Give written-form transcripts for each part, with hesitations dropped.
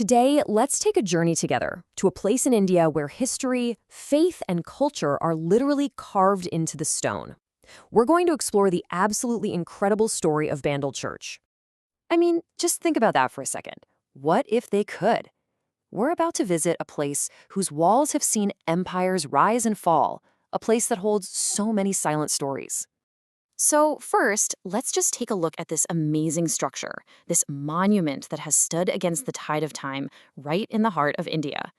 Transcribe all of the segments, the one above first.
Today, let's take a journey together to a place in India where history, faith, and culture are literally carved into the stone. We're going to explore the absolutely incredible story of Bandel Church. I mean, just think about that for a second. What if they could? We're about to visit a place whose walls have seen empires rise and fall, a place that holds so many silent stories. So first, let's just take a look at this amazing structure, this monument that has stood against the tide of time right in the heart of India.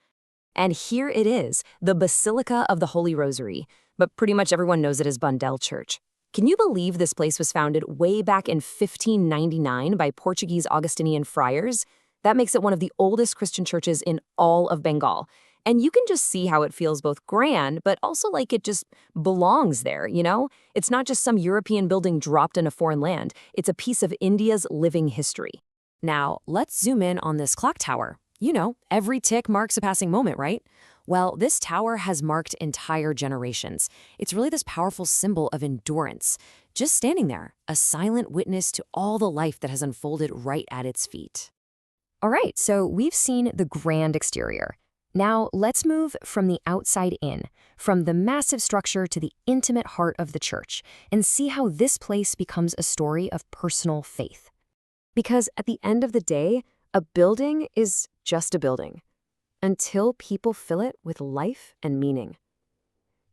And here it is, the Basilica of the Holy Rosary, but pretty much everyone knows it as Bandel Church. Can you believe this place was founded way back in 1599 by Portuguese Augustinian friars? That makes it one of the oldest Christian churches in all of Bengal. And you can just see how it feels both grand, but also like it just belongs there, you know? It's not just some European building dropped in a foreign land. It's a piece of India's living history. Now, let's zoom in on this clock tower. You know, every tick marks a passing moment, right? Well, this tower has marked entire generations. It's really this powerful symbol of endurance. Just standing there, a silent witness to all the life that has unfolded right at its feet. All right, so we've seen the grand exterior. Now, let's move from the outside in, from the massive structure to the intimate heart of the church, and see how this place becomes a story of personal faith. Because at the end of the day, a building is just a building, until people fill it with life and meaning.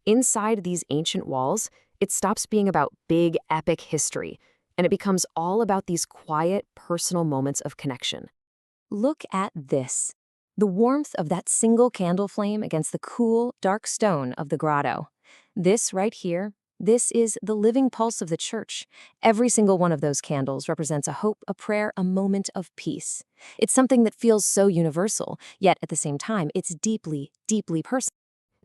Inside these ancient walls, it stops being about big, epic history, and it becomes all about these quiet, personal moments of connection. Look at this. The warmth of that single candle flame against the cool, dark stone of the grotto. This right here, this is the living pulse of the church. Every single one of those candles represents a hope, a prayer, a moment of peace. It's something that feels so universal, yet at the same time, it's deeply, deeply personal.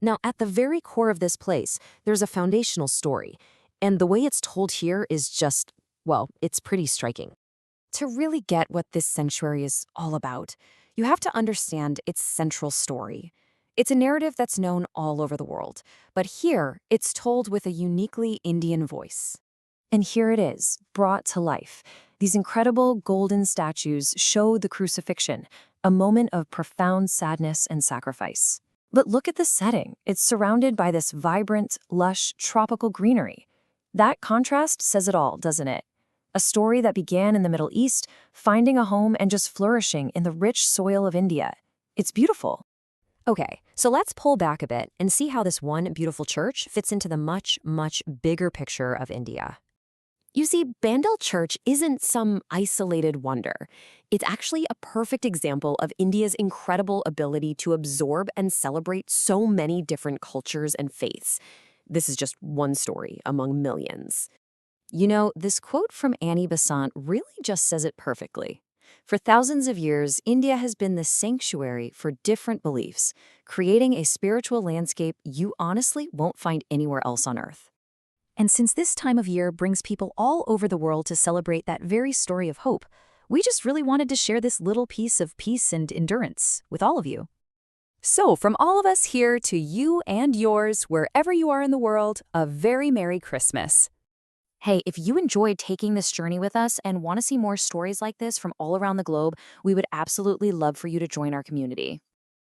Now, at the very core of this place, there's a foundational story, and the way it's told here is just, well, it's pretty striking. To really get what this sanctuary is all about, you have to understand its central story. It's a narrative that's known all over the world, but here it's told with a uniquely Indian voice. And here it is, brought to life. These incredible golden statues show the crucifixion, a moment of profound sadness and sacrifice. But look at the setting. It's surrounded by this vibrant, lush, tropical greenery. That contrast says it all, doesn't it? A story that began in the Middle East, finding a home and just flourishing in the rich soil of India. It's beautiful. Okay, so let's pull back a bit and see how this one beautiful church fits into the much, much bigger picture of India. You see, Bandel Church isn't some isolated wonder. It's actually a perfect example of India's incredible ability to absorb and celebrate so many different cultures and faiths. This is just one story among millions. You know, this quote from Annie Besant really just says it perfectly. For thousands of years, India has been the sanctuary for different beliefs, creating a spiritual landscape you honestly won't find anywhere else on Earth. And since this time of year brings people all over the world to celebrate that very story of hope, we just really wanted to share this little piece of peace and endurance with all of you. So, from all of us here to you and yours, wherever you are in the world, a very Merry Christmas. Hey, if you enjoyed taking this journey with us and want to see more stories like this from all around the globe, we would absolutely love for you to join our community.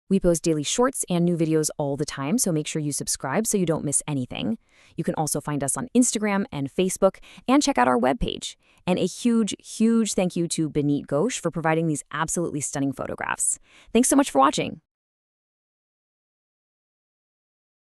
We post daily shorts and new videos all the time, so make sure you subscribe so you don't miss anything. You can also find us on Instagram and Facebook, and check out our webpage. And a huge, huge thank you to Benit Ghosh for providing these absolutely stunning photographs. Thanks so much for watching.